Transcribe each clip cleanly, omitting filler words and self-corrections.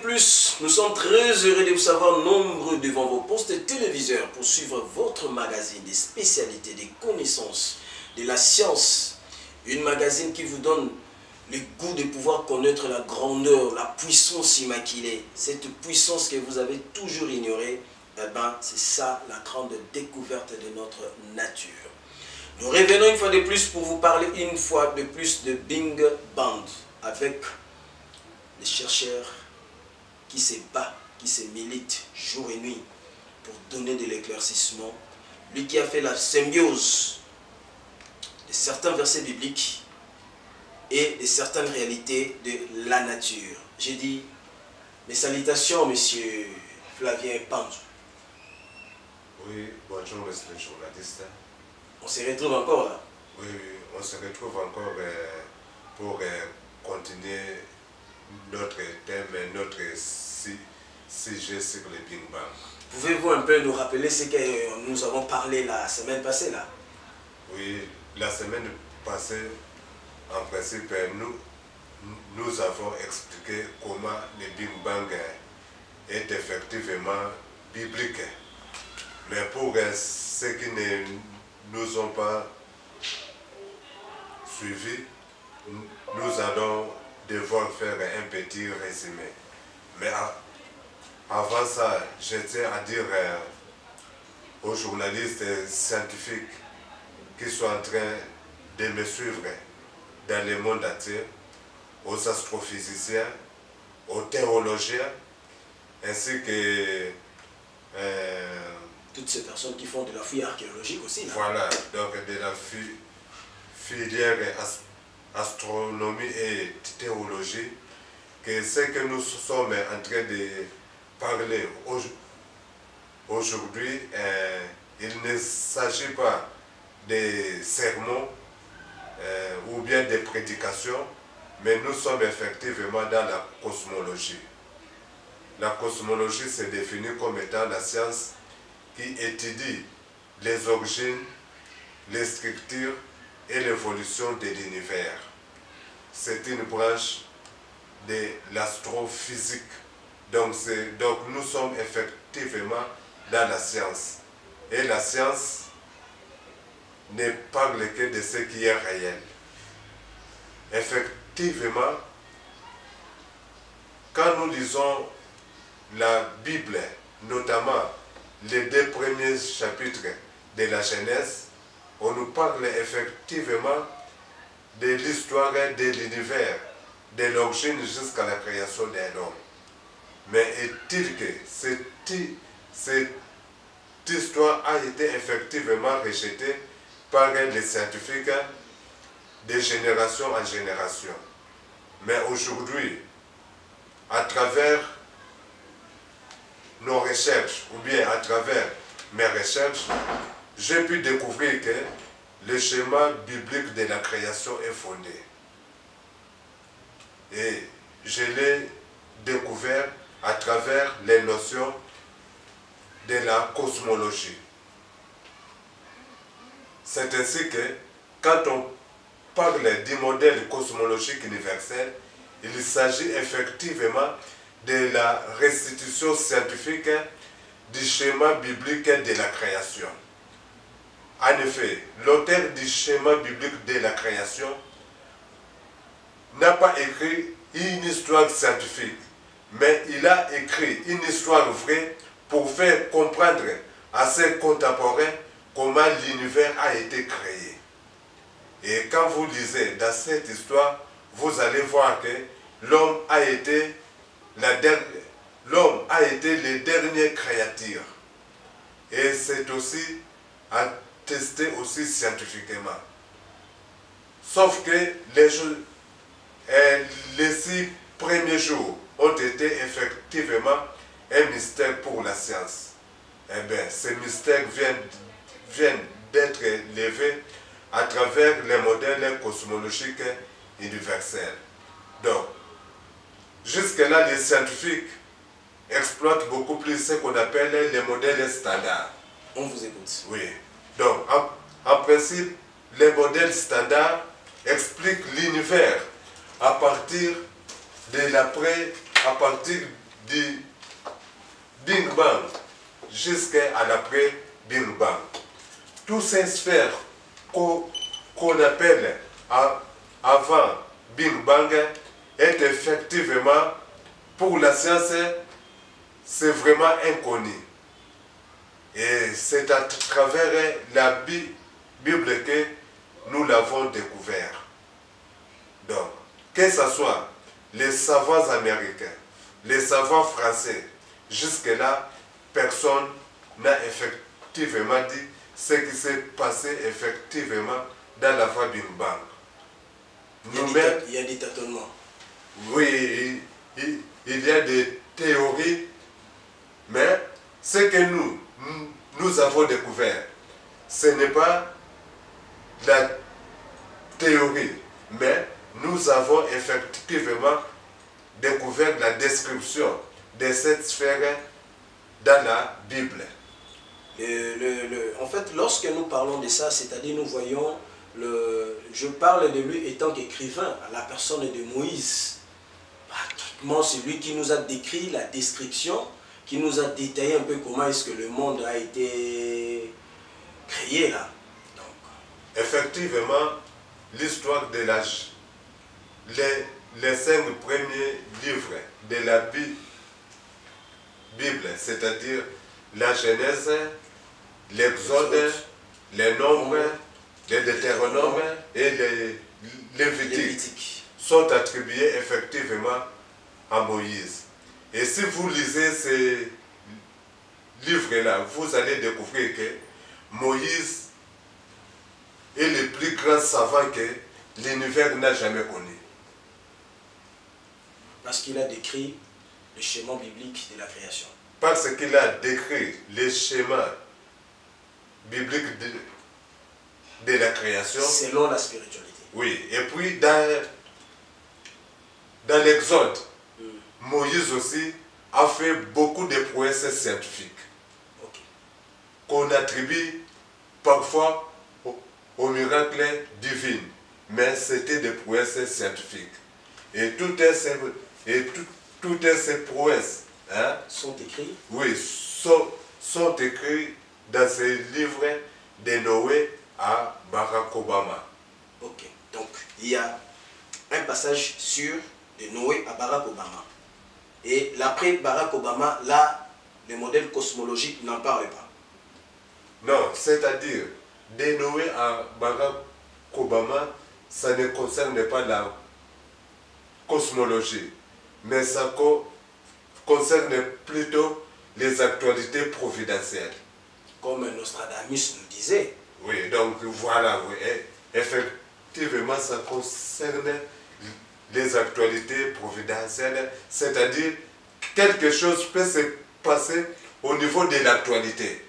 plus, nous sommes très heureux de vous savoir nombreux devant vos postes téléviseurs pour suivre votre magazine des spécialités, des connaissances, de la science. Une magazine qui vous donne le goût de pouvoir connaître la grandeur, la puissance immaculée. Cette puissance que vous avez toujours ignorée, eh ben, c'est ça la grande découverte de notre nature. Nous revenons une fois de plus pour vous parler une fois de plus de Big Bang avec les chercheurs qui se battent, qui se militent jour et nuit pour donner de l'éclaircissement. Lui qui a fait la symbiose de certains versets bibliques et de certaines réalités de la nature. J'ai dit mes salutations, monsieur Flavien Panzou. Oui, bonjour, monsieur le journaliste. On se retrouve encore là. Oui, on se retrouve encore pour continuer notre thème, notre sujet sur le Big Bang. Pouvez-vous un peu nous rappeler ce que nous avons parlé la semaine passée là? Oui, la semaine passée, en principe, nous avons expliqué comment le Big Bang est effectivement biblique. Mais pour ceux qui ne nous ont pas suivis, nous allons devoir faire un petit résumé. Mais avant ça, je tiens à dire aux journalistes scientifiques qui sont en train de me suivre dans le monde entier, aux astrophysiciens, aux théologiens, ainsi que toutes ces personnes qui font de la fouille archéologique aussi. Là. Voilà, donc de la filière astronomie et théologie, que ce que nous sommes en train de parler aujourd'hui, il ne s'agit pas de sermons ou bien de prédications, mais nous sommes effectivement dans la cosmologie. La cosmologie se définit comme étant la science qui étudie les origines, les structures et l'évolution de l'univers. C'est une branche de l'astrophysique. Donc nous sommes effectivement dans la science. Et la science ne parle que de ce qui est réel. Effectivement, quand nous lisons la Bible, notamment les 2 premiers chapitres de la Genèse, on nous parle effectivement de l'histoire de l'univers, de l'origine jusqu'à la création de l'homme. Mais est-il que cette histoire a été effectivement rejetée par les scientifiques de génération en génération. Mais aujourd'hui, à travers nos recherches, ou bien à travers mes recherches, j'ai pu découvrir que le schéma biblique de la création est fondé. Et je l'ai découvert à travers les notions de la cosmologie. C'est ainsi que, quand on parle du modèle cosmologique universel, il s'agit effectivement de la restitution scientifique du schéma biblique de la création. En effet, l'auteur du schéma biblique de la création n'a pas écrit une histoire scientifique, mais il a écrit une histoire vraie pour faire comprendre à ses contemporains comment l'univers a été créé. Et quand vous lisez dans cette histoire, vous allez voir que l'homme a été le dernier créature. Et c'est aussi attesté aussi scientifiquement. Sauf que les 6 premiers jours ont été effectivement un mystère pour la science. Eh bien, ces mystères viennent d'être levés à travers les modèles cosmologiques universels. Donc, jusque-là, les scientifiques exploitent beaucoup plus ce qu'on appelle les modèles standards. On vous écoute. Oui. Donc, en principe, les modèles standards expliquent l'univers à partir du Big Bang jusqu'à l'après Big Bang. Toutes ces sphères qu'on appelle avant Big Bang est effectivement, pour la science, c'est vraiment inconnu. Et c'est à travers la Bible que nous l'avons découvert. Donc, que ce soit les savants américains, les savants français, jusque-là, personne n'a effectivement dit ce qui s'est passé effectivement dans la voie Big Bang. Il y a des tâtonnements. Oui, il y a des théories, mais ce que nous avons découvert, ce n'est pas la théorie, mais nous avons effectivement découvert la description de cette sphère dans la Bible. En fait, lorsque nous parlons de ça, c'est-à-dire nous voyons, je parle de lui étant qu'écrivain, à la personne de Moïse. Pratiquement, c'est lui qui nous a décrit la description, qui nous a détaillé un peu comment est-ce que le monde a été créé là. Donc. Effectivement, l'histoire de les 5 premiers livres de la Bible, c'est-à-dire la Genèse, l'Exode, les Nombres, les Deutéronomes et les Lévitiques sont attribués effectivement à Moïse. Et si vous lisez ces livres-là, vous allez découvrir que Moïse est le plus grand savant que l'univers n'a jamais connu. Parce qu'il a décrit le schéma biblique de la création. Parce qu'il a décrit les schémas bibliques de la création. Selon la spiritualité. Oui, et puis dans l'Exode, Moïse aussi a fait beaucoup de prouesses scientifiques. Okay. Qu'on attribue parfois au miracle divin, mais c'était des prouesses scientifiques. Et toutes ces prouesses sont écrites. Oui, sont écrites dans ces livres de Noé à Barack Obama. Ok, donc il y a un passage sur de Noé à Barack Obama. Et l'après Barack Obama, là, le modèle cosmologique n'en parle pas. Non, c'est-à-dire, de Noé à Barack Obama, ça ne concerne pas la cosmologie, mais ça concerne plutôt les actualités providentielles. Comme Nostradamus nous disait. Oui, donc voilà, oui, effectivement, ça concerne les actualités providentielles, c'est-à-dire quelque chose peut se passer au niveau de l'actualité.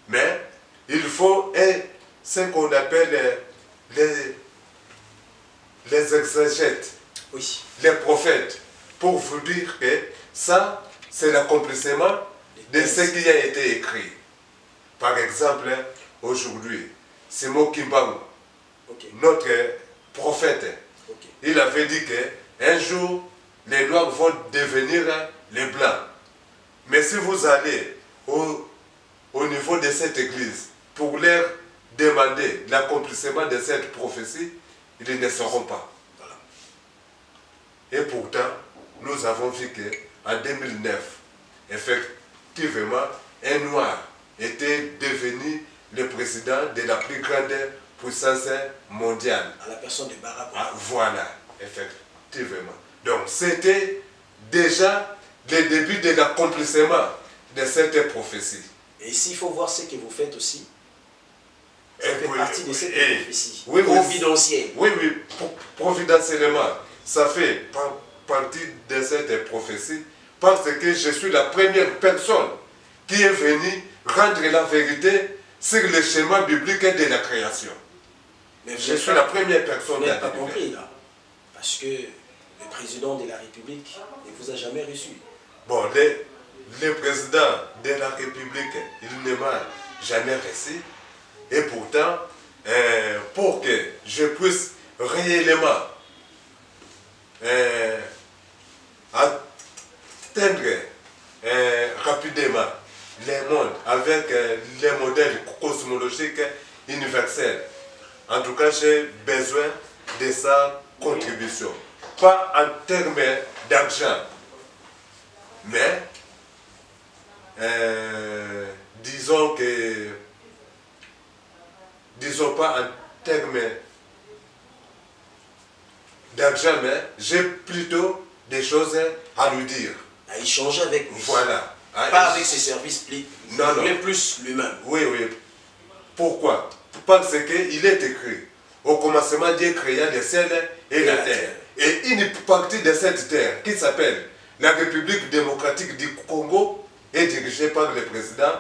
Mais il faut ce qu'on appelle les exégètes, oui, les prophètes, pour vous dire que ça, c'est l'accomplissement de ce qui a été écrit. Par exemple, aujourd'hui, Simon Kimbangu, notre prophète, il avait dit qu'un jour, les Noirs vont devenir les Blancs. Mais si vous allez au niveau de cette église pour leur demander l'accomplissement de cette prophétie, ils ne sauront pas. Voilà. Et pourtant, nous avons vu qu'en 2009, effectivement, un Noir était devenu le président de la plus grande puissance mondiale. À la personne de Barack Obama. Voilà, effectivement. Donc, c'était déjà le début de l'accomplissement de cette prophétie. Et ici, il faut voir ce que vous faites aussi. Ça fait partie de cette prophétie. Oui, providentielle. Oui, providentiellement. Ça fait partie de cette prophétie parce que je suis la première personne qui est venue rendre la vérité sur le schéma biblique de la création. Mais je suis la première personne. Vous n'avez pas compris là. Parce que le président de la République ne vous a jamais reçu. Bon, le président de la République, il ne m'a jamais reçu. Et pourtant, pour que je puisse réellement atteindre rapidement les mondes avec les modèles cosmologiques universels. En tout cas, j'ai besoin de sa contribution. Pas en termes d'argent, mais disons pas en termes d'argent, mais j'ai plutôt des choses à lui dire. À échanger avec lui. Voilà. Pas avec ses services, non, mais plus lui-même. Oui. Pourquoi? Parce qu'il est écrit, au commencement Dieu créa les ciels et la terre. Et une partie de cette terre, qui s'appelle la République démocratique du Congo, est dirigée par le président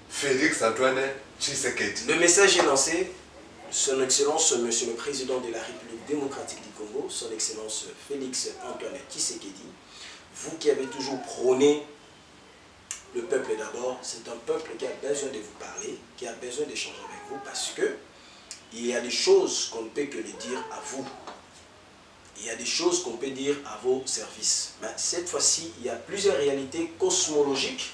Félix Antoine Tshisekedi. Le message est lancé. Son Excellence, Monsieur le Président de la République démocratique du Congo, Son Excellence Félix Antoine Tshisekedi, vous qui avez toujours prôné le peuple d'abord, c'est un peuple qui a besoin de vous parler, qui a besoin d'échanger avec vous, parce que il y a des choses qu'on ne peut que les dire à vous. Il y a des choses qu'on peut dire à vos services. Mais cette fois-ci, il y a plusieurs réalités cosmologiques,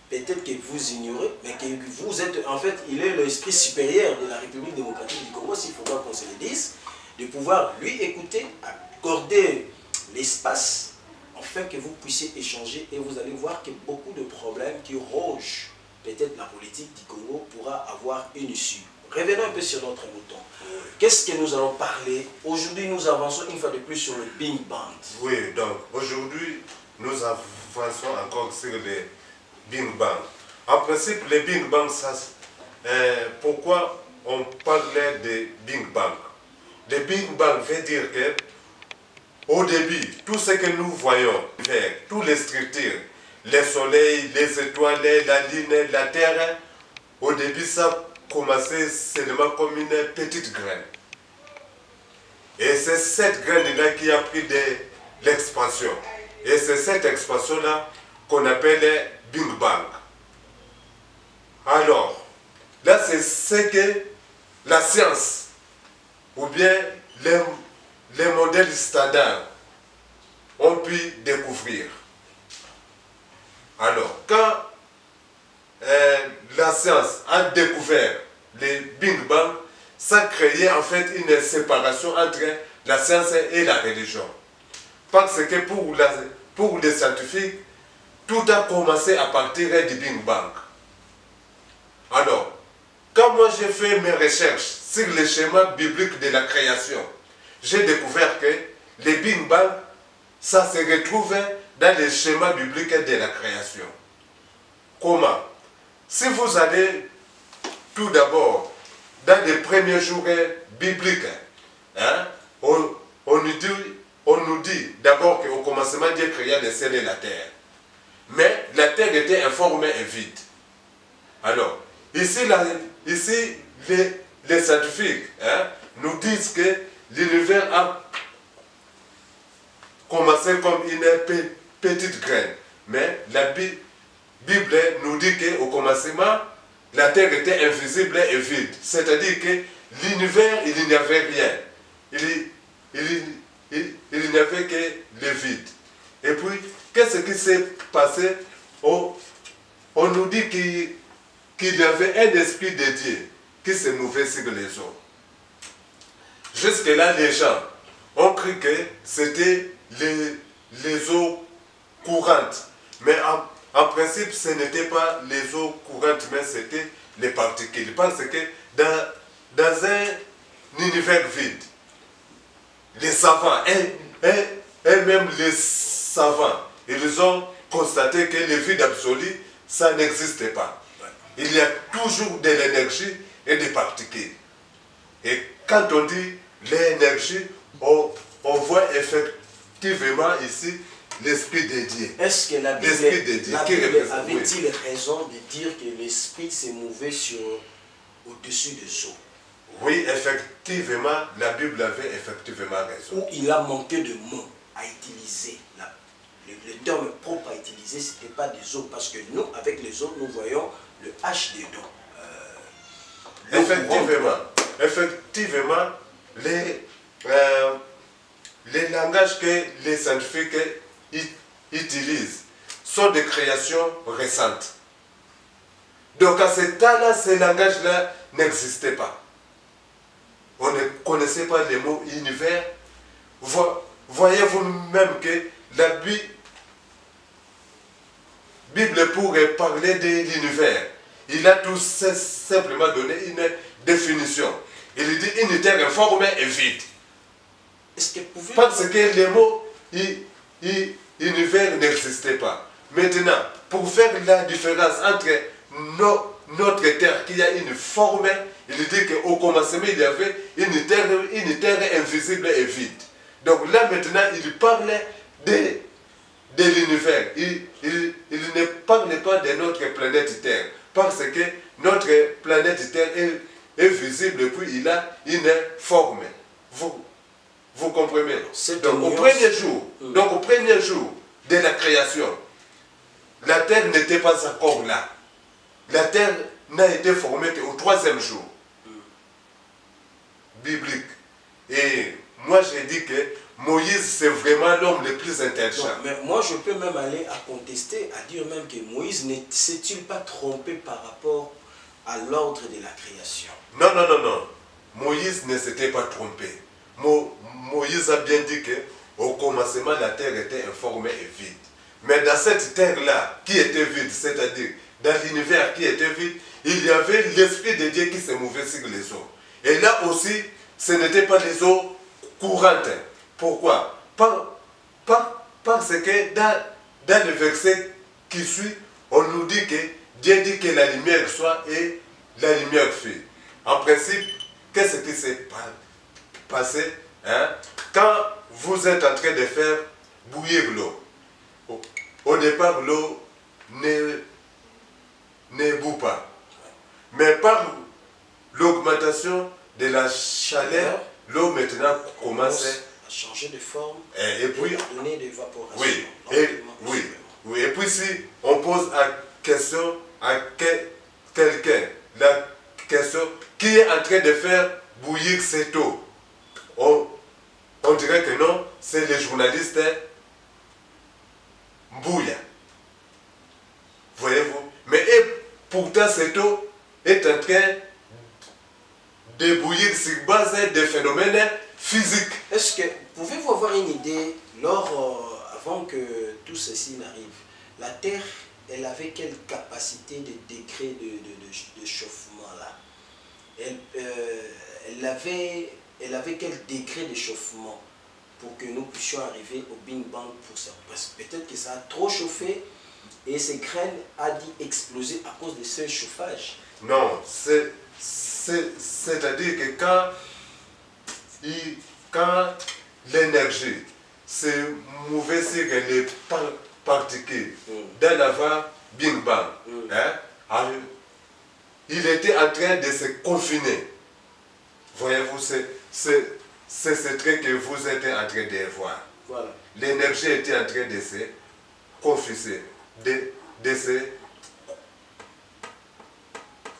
peut-être que vous ignorez, mais que vous êtes, en fait, il est l'esprit supérieur de la République démocratique du Congo, s'il faudra qu'on se le dise, de pouvoir lui écouter, accorder l'espace, afin que vous puissiez échanger, et vous allez voir que beaucoup de problèmes qui rongent peut-être la politique du Congo pourra avoir une issue. Revenons un peu sur notre mouton. Qu'est-ce que nous allons parler? Aujourd'hui, nous avançons une fois de plus sur le Big Bang. Oui, donc aujourd'hui, nous avançons encore sur le Big Bang. En principe, le Big Bang, pourquoi on parlait de Big Bang? Le Big Bang veut dire que au début, tout ce que nous voyons, toutes les structures, le soleil, les étoiles, la lune, la terre, au début, ça commençait seulement comme une petite graine. Et c'est cette graine-là qui a pris de l'expansion. Et c'est cette expansion-là qu'on appelle Big Bang. Alors, là, c'est ce que la science, ou bien les modèles standards ont pu découvrir. Alors, quand la science a découvert le Big Bang, ça créait en fait une séparation entre la science et la religion. Parce que pour les scientifiques, tout a commencé à partir du Big Bang. Alors, quand moi j'ai fait mes recherches sur le schéma biblique de la création, j'ai découvert que le Big Bang, ça se retrouve dans le schéma biblique de la création. Comment? Si vous allez tout d'abord dans les premiers jours bibliques, hein, on nous dit d'abord qu'au commencement Dieu créa le ciel et la terre. Mais la terre était informe et vide. Alors, ici les scientifiques nous disent que l'univers a commencé comme une petite graine. Mais la Bible nous dit qu'au commencement, la terre était invisible et vide. C'est-à-dire que l'univers, il n'y avait rien. Il n'y avait que le vide. Et puis, qu'est-ce qui s'est passé? On nous dit qu'il y avait un esprit de Dieu qui se mouvait sur les eaux. Jusque-là, les gens ont cru que c'était les eaux courantes. Mais en principe, ce n'était pas les eaux courantes, mais c'était les particules. Parce que dans un univers vide, les savants, et même les savants, ils ont constaté que le vide absolu, ça n'existe pas. Il y a toujours de l'énergie et des particules. Et quand on dit l'énergie, on voit effectivement ici l'Esprit de Dieu. Est-ce que la Bible avait-il raison de dire que l'Esprit s'est mouvé au-dessus des eaux? Oui, effectivement, la Bible avait effectivement raison. Où il a manqué de mots à utiliser. Le terme propre à utiliser, ce n'était pas des eaux. Parce que nous, avec les eaux, nous voyons le H des dons. Effectivement, les langages que les scientifiques utilisent sont des créations récentes. Donc à ce temps-là, ces langages-là n'existaient pas. On ne connaissait pas les mots univers. Voyez-vous même que la Bible pourrait parler de l'univers. Il a tout simplement donné une définition. Il dit une terre informe et vide. Est-ce que vous pouvez... Parce que les mots univers n'existaient pas. Maintenant, pour faire la différence entre notre terre qui a une forme, il dit qu'au commencement il y avait une terre invisible et vide. Donc là maintenant il parle de l'univers. Il ne parle pas de notre planète Terre. Parce que notre planète Terre est visible et puis il a une forme. Vous comprenez? Donc au premier jour de la création, la Terre n'était pas encore là. La Terre n'a été formée qu'au troisième jour. Biblique. Et moi j'ai dit que Moïse c'est vraiment l'homme le plus intelligent. Non, mais moi je peux même aller à contester, à dire même que Moïse ne s'est-il pas trompé par rapport à l'ordre de la création? Non, non, non, non. Moïse ne s'était pas trompé. Moïse a bien dit que au commencement la terre était informe et vide. Mais dans cette terre-là, qui était vide, c'est-à-dire dans l'univers qui était vide, il y avait l'Esprit de Dieu qui se mouvait sur les eaux. Et là aussi, ce n'était pas les eaux courantes. Pourquoi? Parce que dans le verset qui suit, on nous dit que Dieu dit que la lumière soit et la lumière fut. En principe, qu'est-ce qui s'est passé quand vous êtes en train de faire bouillir l'eau? Au départ, l'eau ne bout pas. Mais par l'augmentation de la chaleur, l'eau maintenant commence à changer de forme et puis à donner de l'évaporation. Oui. Et puis si on pose la question à quelqu'un, la question qui est en train de faire bouillir cette eau, on dirait que non, c'est les journalistes Mbouya. Voyez-vous? Mais pourtant cette eau est en train de bouillir sur base de phénomènes physiques. Est-ce que pouvez-vous avoir une idée, avant que tout ceci n'arrive, la Terre, elle avait quelle capacité de degré de chauffement là? Elle avait quel degré de chauffement pour que nous puissions arriver au Big Bang pour ça? Parce que peut-être que ça a trop chauffé et ces graines a dit exploser à cause de ce chauffage. Non, c'est-à-dire que quand l'énergie se mouvait sur les particules dans la Big Bang, il était en train de se confiner. Voyez-vous, c'est ce trait que vous êtes en train de voir. Voilà. L'énergie était en train de se confiner, de se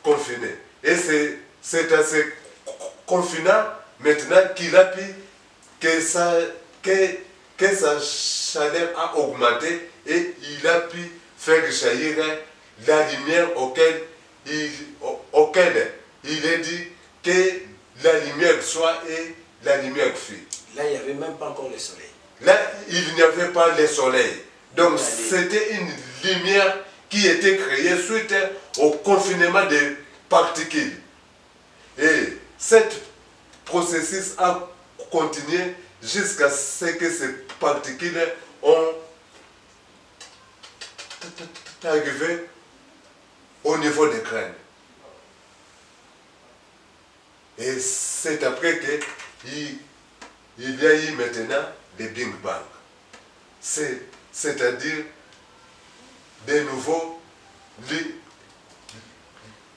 confiner. Et c'est en se confinant maintenant qu'il a pu que sa chaleur a augmenté et il a pu faire jaillir la lumière auquel il est dit que la lumière soit et la lumière fut. Là, il n'y avait même pas encore le soleil. Là, il n'y avait pas le soleil. Donc, c'était une lumière qui était créée suite au confinement des particules. Et cet processus a continué jusqu'à ce que ces particules ont arrivé au niveau des graines. Et c'est après qu'il y a eu maintenant le Big Bang. C'est-à-dire, de nouveau,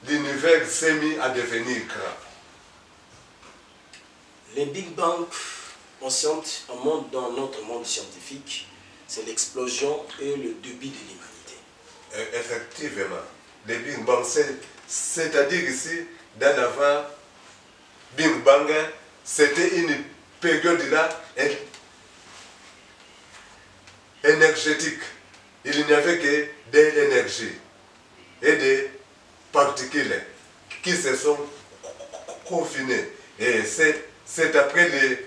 l'univers s'est mis à devenir grand. Le Big Bang, dans notre monde scientifique, c'est l'explosion et le début de l'humanité. Effectivement. Le Big Bang, c'est-à-dire ici, dans la Big Bang, c'était une période là énergétique. il n'y avait que de l'énergie et des particules qui se sont confinées. Et c'est après le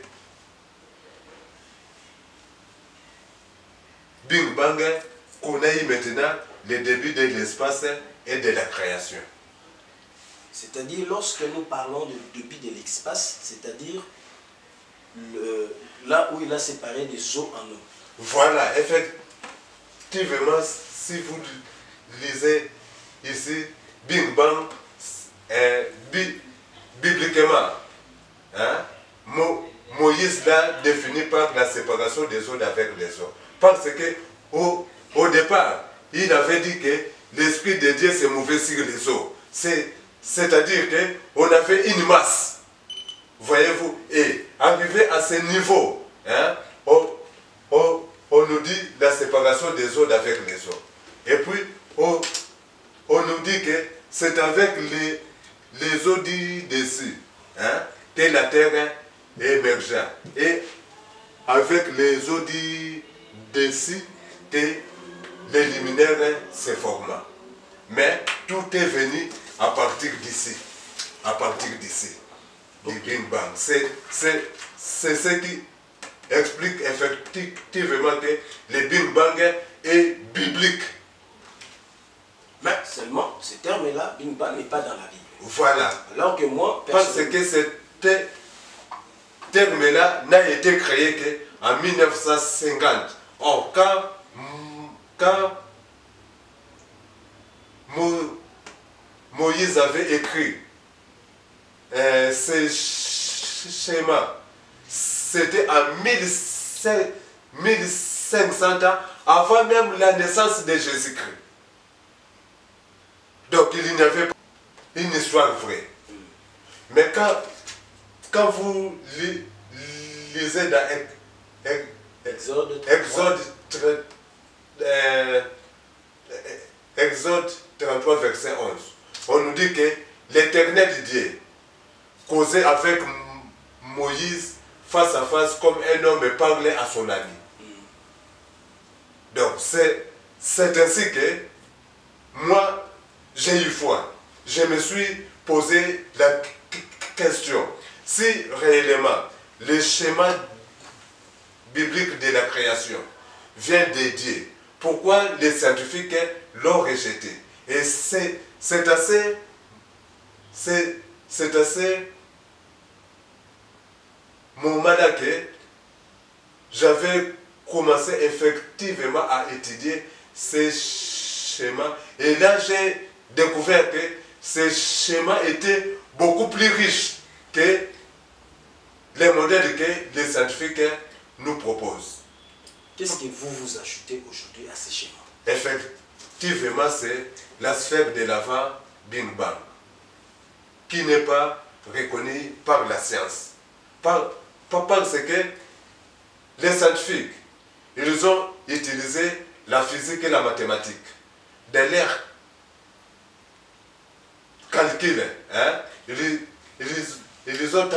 Big Bang qu'on a eu maintenant le début de l'espace et de la création. C'est-à-dire, lorsque nous parlons de début de l'espace, c'est-à-dire là où il a séparé des eaux en eau. Voilà, effectivement, si vous lisez ici, Big Bang, bibliquement, hein, Moïse l'a défini par la séparation des eaux avec les eaux. Parce que au départ, il avait dit que l'Esprit de Dieu se mouvait sur les eaux. C'est-à-dire qu'on avait une masse, voyez-vous, et arrivé à ce niveau, hein, on nous dit la séparation des eaux avec les eaux. Et puis, on nous dit que c'est avec les eaux du dessus, hein, que la terre émergea. Et avec les eaux du dessus, que les luminaires se forma. Mais tout est venu à partir d'ici. À partir d'ici. Du Big Bang. C'est ce qui explique effectivement que le Big Bang est biblique. Mais seulement, ce terme-là, Big Bang, n'est pas dans la Bible. Voilà. Alors que moi, parce que ce terme-là n'a été créé qu'en 1950. Or, quand Moïse avait écrit ce schéma, c'était en 1500 ans, avant même la naissance de Jésus-Christ. Donc il n'y avait pas une histoire vraie. Mais quand vous lisez dans Exode 33, verset 11, on nous dit que l'Éternel Dieu causait avec Moïse face à face comme un homme parlait à son ami. Donc c'est ainsi que moi j'ai eu foi. Je me suis posé la question, si réellement le schéma biblique de la création vient de Dieu, pourquoi les scientifiques l'ont rejeté? Et c'est assez moment-là que j'avais commencé effectivement à étudier ces schémas. Et là, j'ai découvert que ces schémas étaient beaucoup plus riches que les modèles que les scientifiques nous proposent. Qu'est-ce que vous ajoutez aujourd'hui à ces schémas? Effectivement, c'est la sphère de l'avant Big Bang, qui n'est pas reconnue par la science. Parce que les scientifiques, ils ont utilisé la physique et la mathématique. De leurs calculs, hein, ils ont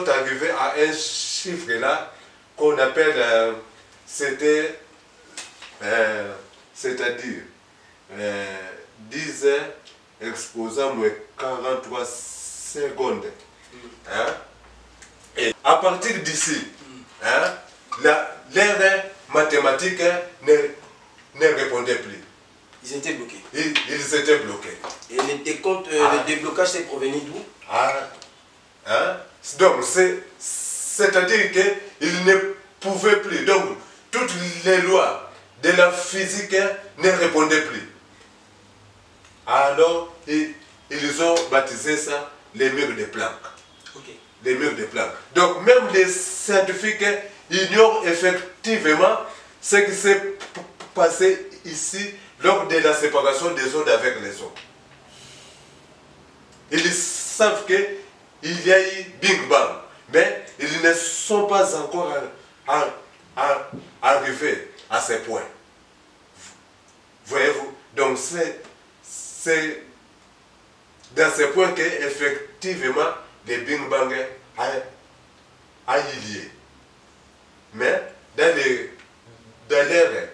arrivé à un chiffre là qu'on appelle, c'est-à-dire 10 exposant moins 43 secondes. Hein? Et à partir d'ici, hein, l'ère mathématique ne répondait plus. Ils étaient bloqués. Ils étaient bloqués. Et les décomptes, le déblocage s'est provenu d'où? Hein? Donc, c'est-à-dire qu'ils ne pouvaient plus. Donc, toutes les lois de la physique ne répondaient plus. Alors, ils ont baptisé ça les murs de Planck. Okay. Les murs de Planck. Donc, même les scientifiques ignorent effectivement ce qui s'est passé ici lors de la séparation des eaux avec les eaux. Ils savent qu'il y a eu Big Bang, mais ils ne sont pas encore arrivés à ce point. Voyez-vous? Donc c'est dans ce point qu'effectivement le Big Bang a eu lieu. Mais dans l'ère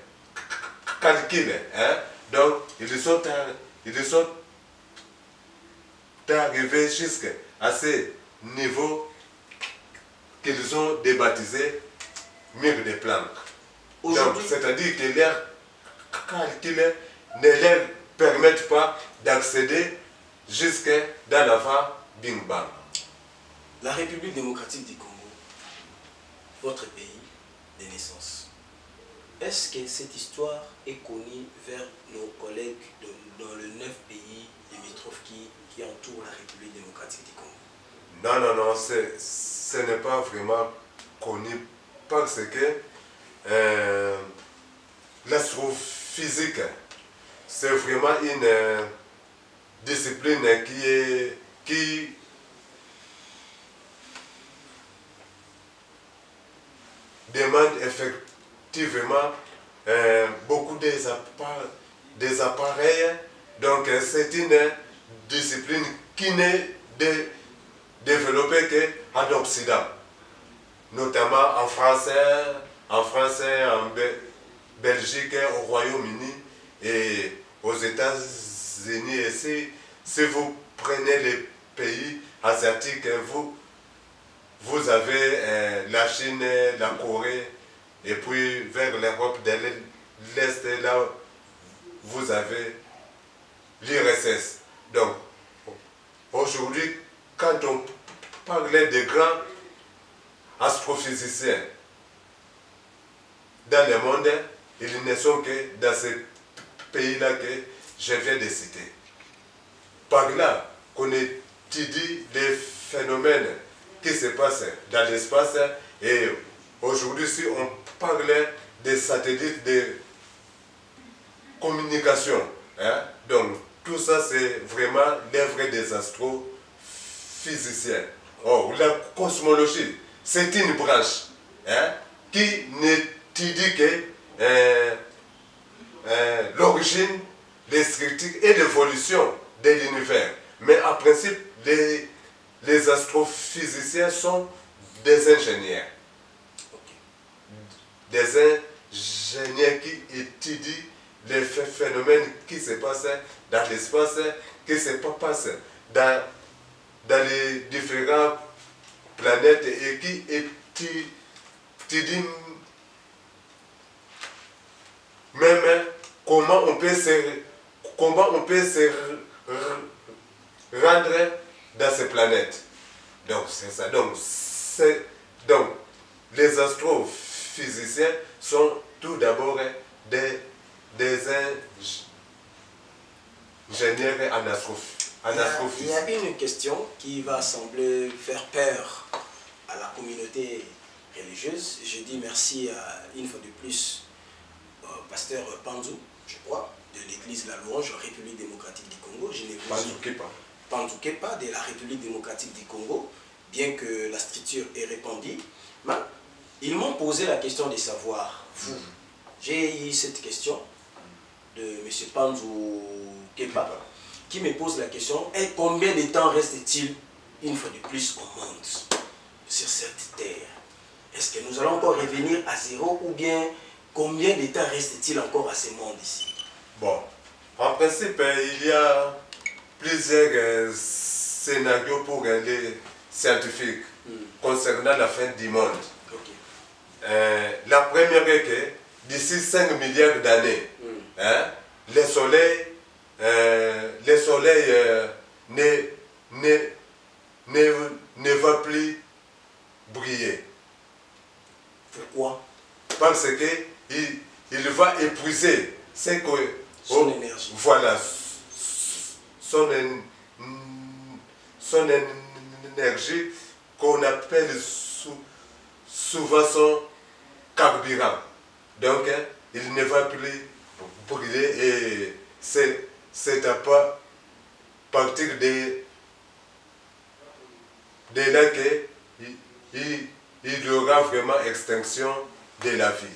calculs. Hein? Donc, ils sont arrivés jusqu'à ce niveau qu'ils ont débaptisé mur de Planck. Donc, c'est-à-dire que leurs calculs ne leur permettent pas d'accéder jusque dans l'avant Bing Bang. La République démocratique du Congo, votre pays de naissance, est-ce que cette histoire est connue vers nos collègues dans le 9 pays limitrophes qui entourent la République démocratique du Congo? Non, non, non, ce n'est pas vraiment connu parce que l'astrophysique, c'est vraiment une discipline qui demande effectivement beaucoup des appareils. Donc c'est une discipline qui n'est développée qu'en Occident, notamment en France, en Belgique, au Royaume-Uni et aux États-Unis. Et si vous prenez les pays asiatiques, vous avez la Chine, la Corée, et puis vers l'Europe de l'Est, là, vous avez l'URSS. Donc, aujourd'hui, quand on parlait de grands astrophysiciens dans le monde, ils ne sont que dans ces pays-là que je viens de citer. Par là qu'on étudie les phénomènes qui se passent dans l'espace, et aujourd'hui, si on parle des satellites de communication, hein, donc tout ça c'est vraiment l'œuvre des astrophysiciens. Oh, la cosmologie, c'est une branche, hein, qui n'étudie que l'origine, les structures et l'évolution de l'univers. Mais en principe, les astrophysiciens sont des ingénieurs. Des ingénieurs qui étudient les phénomènes qui se passent dans l'espace, qui se passent dans les différentes planètes et qui étudient même comment on peut se rendre dans ces planètes. Donc c'est ça. Donc les astrophysiciens sont tout d'abord des ingénieurs en astrophysique. Il y a une question qui va sembler faire peur à la communauté religieuse. Je dis merci une fois de plus au pasteur Panzou, je crois, de l'église La Louange, République démocratique du Congo. Panzou Kepa de la République démocratique du Congo, bien que la structure est répandue. Mais ils m'ont posé la question de savoir, vous, j'ai eu cette question de M. Panzou Kepa, qui me pose la question, et combien de temps reste-t-il une fois de plus au monde, sur cette terre? Est-ce que nous allons encore revenir à zéro, ou bien combien de temps reste-t-il encore à ce monde ici? Bon, en principe, il y a plusieurs scénarios pour les scientifiques concernant la fin du monde. La première est que d'ici 5 milliards d'années, hein, le soleil ne va plus briller. Pourquoi? Parce qu'il va épuiser son énergie. Voilà, son énergie qu'on appelle souvent son carburant. Donc, il ne va plus brûler et c'est à partir de là qu'il y aura vraiment extinction de la vie.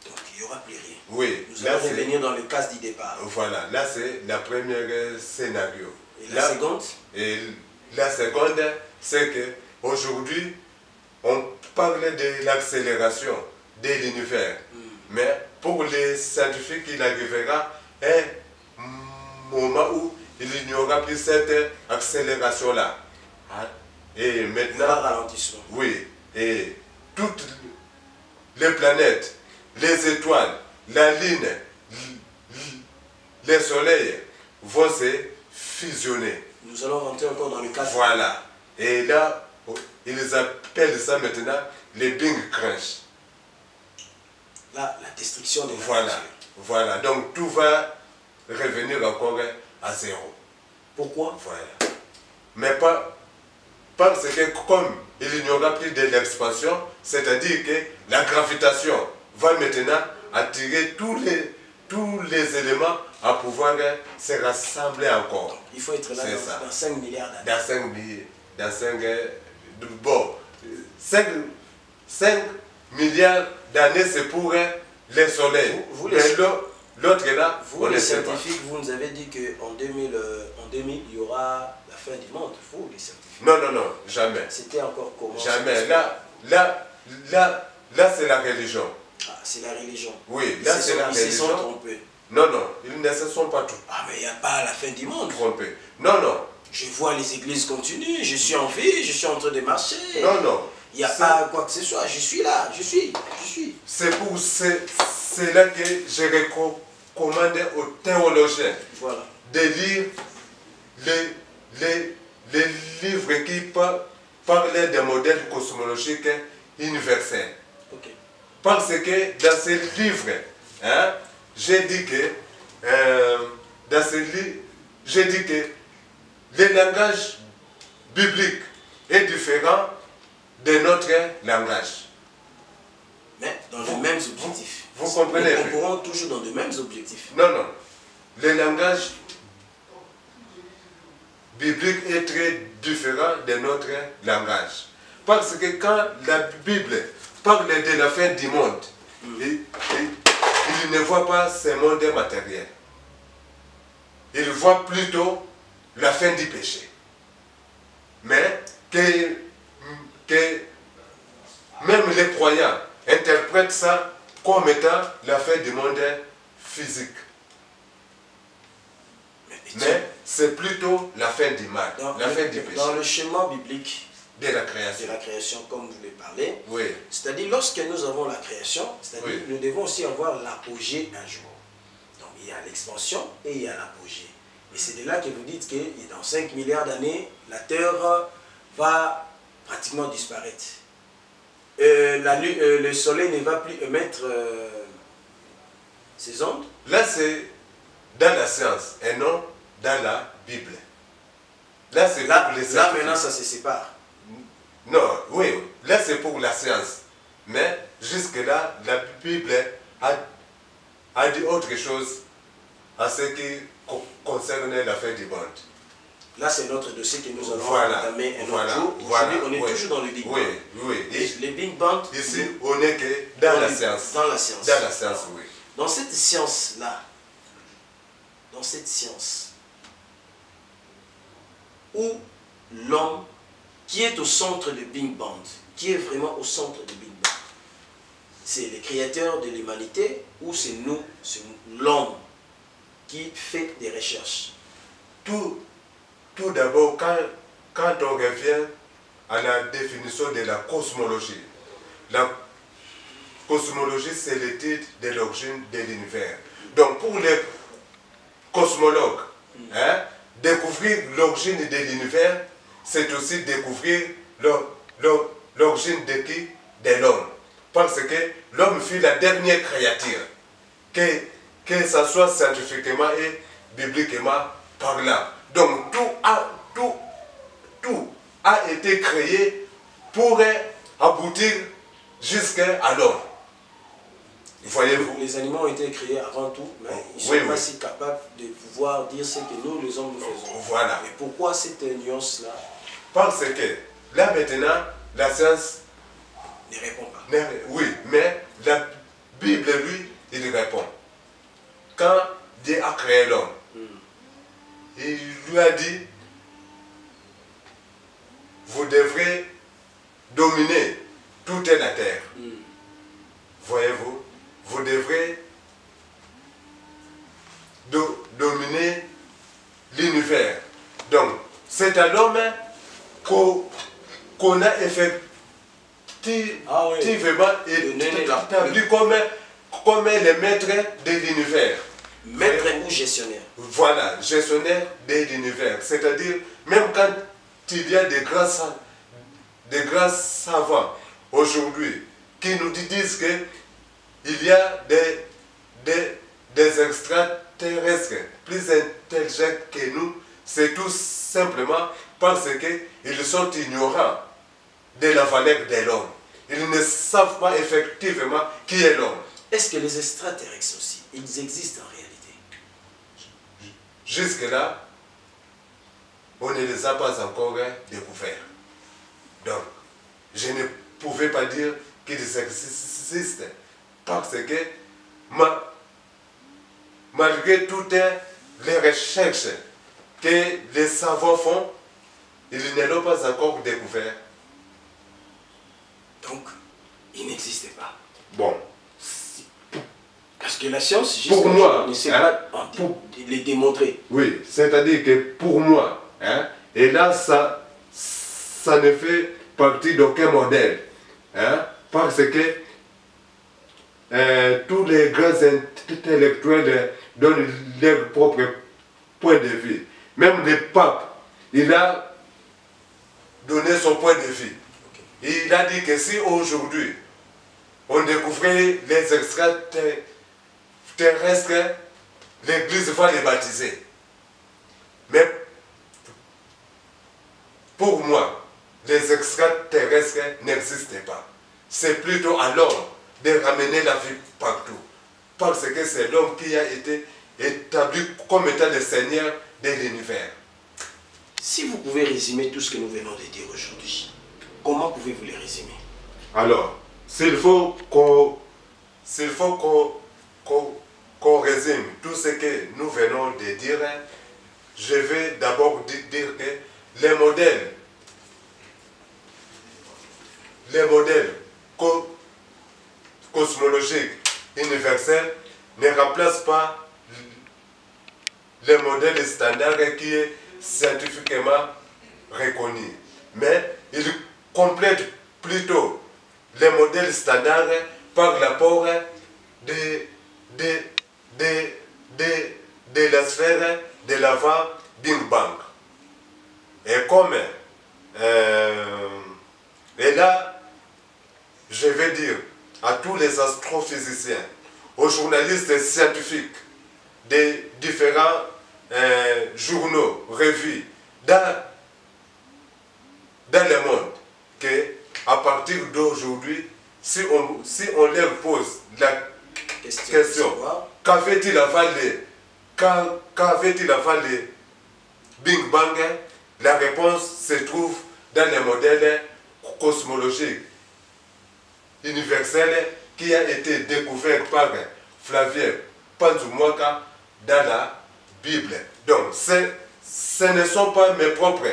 Donc, il n'y aura plus rien. Oui. Nous allons revenir dans le cas du départ. Voilà, là c'est la première scénario. Et la seconde? Et la seconde, c'est qu'aujourd'hui, on parle de l'accélération de l'univers. Mais pour les scientifiques, il arrivera un moment où il n'y aura plus cette accélération-là. Et maintenant, ralentissement. oui, et toutes les planètes, les étoiles, la Lune, les soleils vont se fusionner. Nous allons rentrer encore dans le cadre. Voilà. Et là, ils appellent ça maintenant les Big Crunch. Là, la destruction de la Voilà. nature. Voilà. Donc tout va revenir encore à zéro. Pourquoi? Voilà. Mais pas parce que comme il n'y aura plus de l'expansion, c'est-à-dire que la gravitation va maintenant attirer tous les éléments à pouvoir se rassembler encore. Donc, il faut être là dans 5 milliards d'années. Dans 5 milliards d'années, c'est pour les soleils. Mais l'autre est là, vous les scientifiques, vous nous avez dit qu'en 2000, il y aura la fin du monde. Vous les scientifiques. Non, non, non, jamais. C'était encore comment? Jamais. Là c'est la religion. Ah, c'est la religion. Oui, là c'est la religion. Ils se sont trompés. Non, non, ils ne se sont pas tout. Ah, mais il n'y a pas la fin du monde. Trompés. Non, non. Je vois les églises continuer, je suis en vie, je suis en train de marcher. Non, non. Il n'y a pas quoi que ce soit, je suis là, je suis. C'est là que je recommande aux théologiens de lire les livres qui parlent des modèles cosmologiques universels. Okay. Parce que dans ces livres, hein, j'ai dit que le langage biblique est différent de notre langage. Mais dans les mêmes objectifs. Vous comprenez? Nous pourrons toujours dans les mêmes objectifs. Non, non. Le langage biblique est très différent de notre langage. Parce que quand la Bible parle de la fin du monde, il ne voit pas ce monde matériel. Il voit plutôt la fin du péché. Mais que même les croyants interprètent ça comme étant la fin du monde physique. Mais c'est plutôt la fin du mal, la fin du péché. Dans le schéma biblique de la création, comme vous voulez parler, oui. C'est-à-dire lorsque nous avons la création, c'est-à-dire Oui. nous devons aussi avoir l'apogée un jour. Donc il y a l'expansion et il y a l'apogée. Et c'est de là que vous dites que dans 5 milliards d'années, la Terre va pratiquement disparaître. Le Soleil ne va plus émettre ses ondes. Là, c'est dans la science et non dans la Bible. Là, c'est pour les scientifiques. Là, maintenant, ça se sépare. Non, oui, là, c'est pour la science. Mais jusque-là, la Bible a dit autre chose à ce qui concerne la fin du monde. Là, c'est notre dossier que nous allons entamer un autre jour. Aujourd'hui, on est toujours dans le Big Bang. Oui. Les Big Bang. Ici, on est que dans la science. Dans la science. Dans la science, oui. Dans cette science-là, où l'homme qui est au centre du Big Bang, qui est vraiment au centre du Big Bang, c'est le créateur de l'humanité ou c'est nous, c'est l'homme qui fait des recherches? Tout d'abord, quand on revient à la définition de la cosmologie, la cosmologie, c'est l'étude de l'origine de l'univers. Donc, pour les cosmologues, découvrir l'origine de l'univers, c'est aussi découvrir l'origine de qui? De l'homme. Parce que l'homme fut la dernière créature, que ce soit scientifiquement et bibliquement parlant. Donc, tout a été créé pour aboutir jusqu'à l'homme. Voyez-vous? Les animaux ont été créés avant tout, mais ils ne sont pas si capables de pouvoir dire ce que nous, les hommes, nous faisons. Voilà. Et pourquoi cette nuance-là? Parce que là maintenant, la science ne répond pas. Oui, mais la Bible, lui, il répond. Quand Dieu a créé l'homme, il lui a dit, vous devrez dominer toute la terre. Voyez-vous? vous devrez dominer l'univers. Donc, c'est à l'homme qu'on a effectivement établi comme le maître de l'univers. Maître ou gestionnaire? Voilà, gestionnaire de l'univers. C'est-à-dire, même quand il y a des grands savants aujourd'hui qui nous disent qu'il y a des extraterrestres plus intelligents que nous, c'est tout simplement parce qu'ils sont ignorants de la valeur de l'homme. Ils ne savent pas effectivement qui est l'homme. Est-ce que les extraterrestres aussi, ils existent en réalité? Jusque-là, on ne les a pas encore découverts. Donc, je ne pouvais pas dire qu'ils existent parce que malgré toutes les recherches que les savants font, ils ne l'ont pas encore découvert. Donc, ils n'existaient pas. Bon. Parce que la science, pour moi, ne sait pas les démontrer. Oui, c'est-à-dire que pour moi, et là, ça ne fait partie d'aucun modèle. Parce que tous les grands intellectuels donnent leur propre point de vue. Même le pape, il a donné son point de vue. Okay. Il a dit que si aujourd'hui on découvrait les extraterrestres, l'Église va les baptiser. Mais pour moi, les extraterrestres n'existent pas. C'est plutôt à l'homme de ramener la vie partout. Parce que c'est l'homme qui a été établi comme étant le Seigneur de l'univers. Si vous pouvez résumer tout ce que nous venons de dire aujourd'hui, comment pouvez-vous les résumer? Alors, s'il faut qu'on résume tout ce que nous venons de dire, je vais d'abord dire que les modèles cosmologiques universels ne remplacent pas le modèle standard qui est scientifiquement reconnu. Mais ils complètent plutôt les modèles standards par l'apport de la sphère de l'avant Big Bang. Et comme et là, je vais dire à tous les astrophysiciens, aux journalistes scientifiques des différents journaux, revues, dans le monde, qu'à partir d'aujourd'hui, si on leur pose la question, qu'avait-il avalé Big Bang, la réponse se trouve dans le modèle cosmologique universel qui a été découvert par Flavien Panzumwaka dans la Bible. Donc, ce ne sont pas mes propres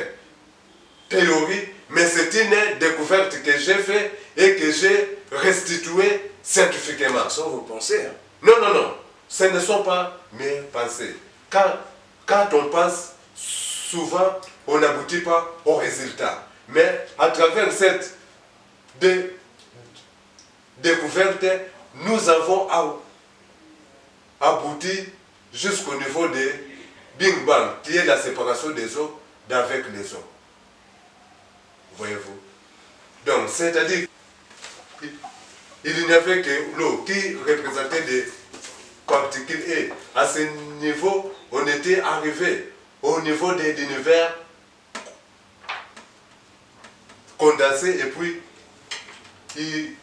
théories, mais c'est une découverte que j'ai faite et que j'ai restituée scientifiquement. Ce sont vos pensées. Hein? Non, non, non. Ce ne sont pas mes pensées. Quand on pense, souvent, on n'aboutit pas au résultat. Mais à travers cette découverte, nous avons abouti jusqu'au niveau de Big Bang, qui est la séparation des eaux d'avec les eaux. Voyez-vous? Donc, c'est-à-dire qu'il n'y avait que l'eau qui représentait des particules. Et à ce niveau, on était arrivé au niveau de l'univers condensé et puis il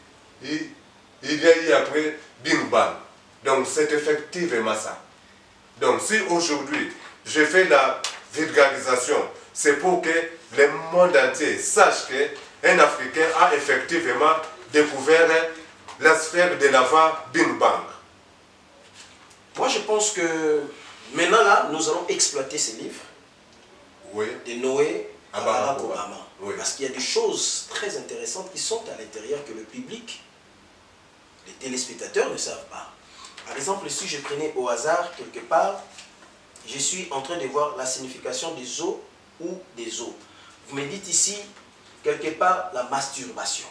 y a eu après Big Bang. Donc c'est effectivement ça. Donc si aujourd'hui je fais la vulgarisation, c'est pour que le monde entier sache qu'un Africain a effectivement découvert la sphère de l'avant Big Bang. Moi je pense que maintenant là, nous allons exploiter ces livres de Noé à Barack Obama. Oui. Parce qu'il y a des choses très intéressantes qui sont à l'intérieur que le public les téléspectateurs ne savent pas. Par exemple, si je prenais au hasard quelque part, je suis en train de voir la signification des os ou des os. Vous me dites ici, quelque part, la masturbation.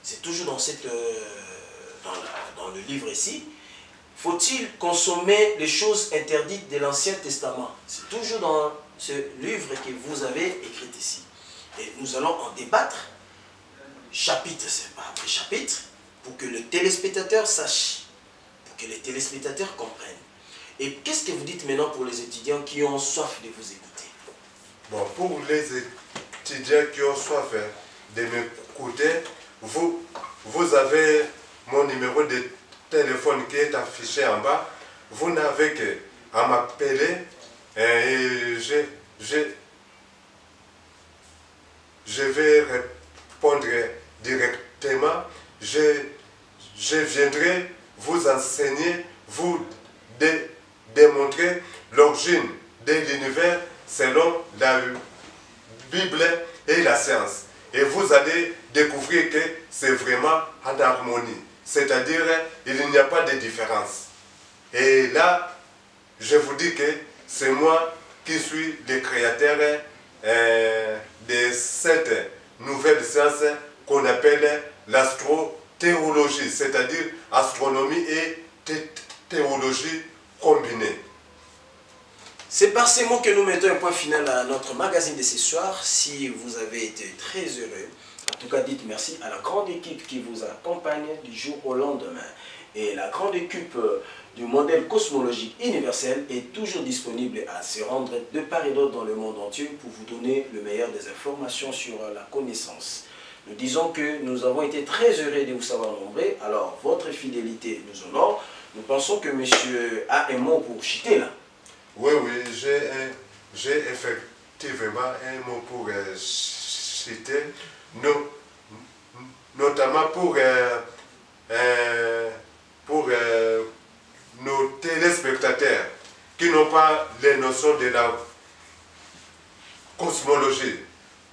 C'est toujours dans, dans le livre ici. Faut-il consommer les choses interdites de l'Ancien Testament? C'est toujours dans ce livre que vous avez écrit ici. Et nous allons en débattre, chapitre après chapitre, pour que le téléspectateur sache, pour que les téléspectateurs comprennent. Et qu'est-ce que vous dites maintenant pour les étudiants qui ont soif de vous écouter? Bon, pour les étudiants qui ont soif de m'écouter, vous avez mon numéro de téléphone qui est affiché en bas. Vous n'avez qu'à m'appeler et je vais répondre directement. Je viendrai vous enseigner, vous démontrer l'origine de l'univers selon la Bible et la science. Et vous allez découvrir que c'est vraiment en harmonie. C'est-à-dire, il n'y a pas de différence. Et là, je vous dis que c'est moi qui suis le créateur de cette nouvelle science qu'on appelle l'astro-théologie, c'est-à-dire astronomie et théologie combinée. C'est par ces mots que nous mettons un point final à notre magazine de ce soir. Si vous avez été très heureux, en tout cas dites merci à la grande équipe qui vous accompagne du jour au lendemain. Et la grande équipe du modèle cosmologique universel est toujours disponible à se rendre de part et d'autre dans le monde entier pour vous donner le meilleur des informations sur la connaissance. Nous disons que nous avons été très heureux de vous savoir nombreux. Alors, votre fidélité nous honore. Nous pensons que monsieur a un mot pour chiter là. Oui, j'ai effectivement un mot pour citer, notamment pour nos téléspectateurs qui n'ont pas les notions de la cosmologie,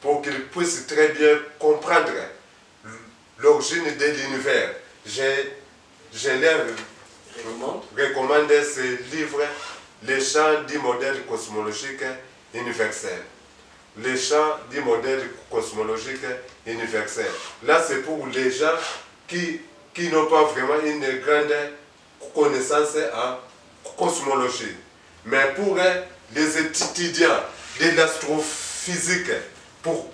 pour qu'ils puissent très bien comprendre l'origine de l'univers. Je leur recommande ce livre, Les champs du modèle cosmologique universel. Les champs du modèle cosmologique universel. Là, c'est pour les gens qui n'ont pas vraiment une grande connaissance en cosmologie. Mais pour les étudiants de l'astrophysique, pour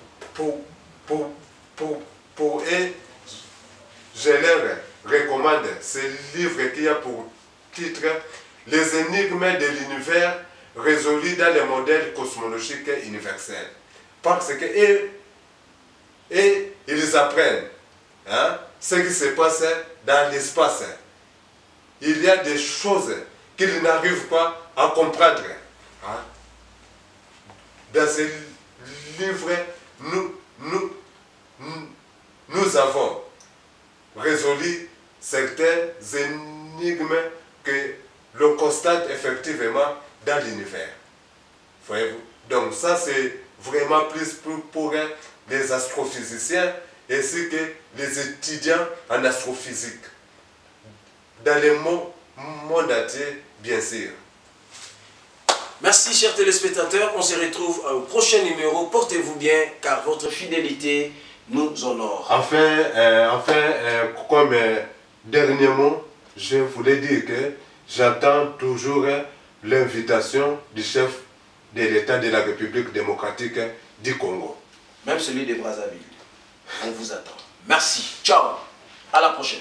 eux, je leur recommande ce livre qui a pour titre Les énigmes de l'univers résolus dans le modèle cosmologique universel. Parce que ils apprennent ce qui se passe dans l'espace. Il y a des choses qu'ils n'arrivent pas à comprendre. Dans ce livre, nous avons résolu certaines énigmes que l'on constate effectivement dans l'univers. Voyez-vous? Donc ça, c'est vraiment plus pour les astrophysiciens ainsi que les étudiants en astrophysique. Dans le monde entier, bien sûr. Merci, chers téléspectateurs. On se retrouve au prochain numéro. Portez-vous bien, car votre fidélité nous honore. Enfin, comme dernier mot, je voulais dire que j'attends toujours l'invitation du chef de l'État de la République démocratique du Congo. Même celui de Brazzaville. On vous attend. Merci. Ciao. À la prochaine.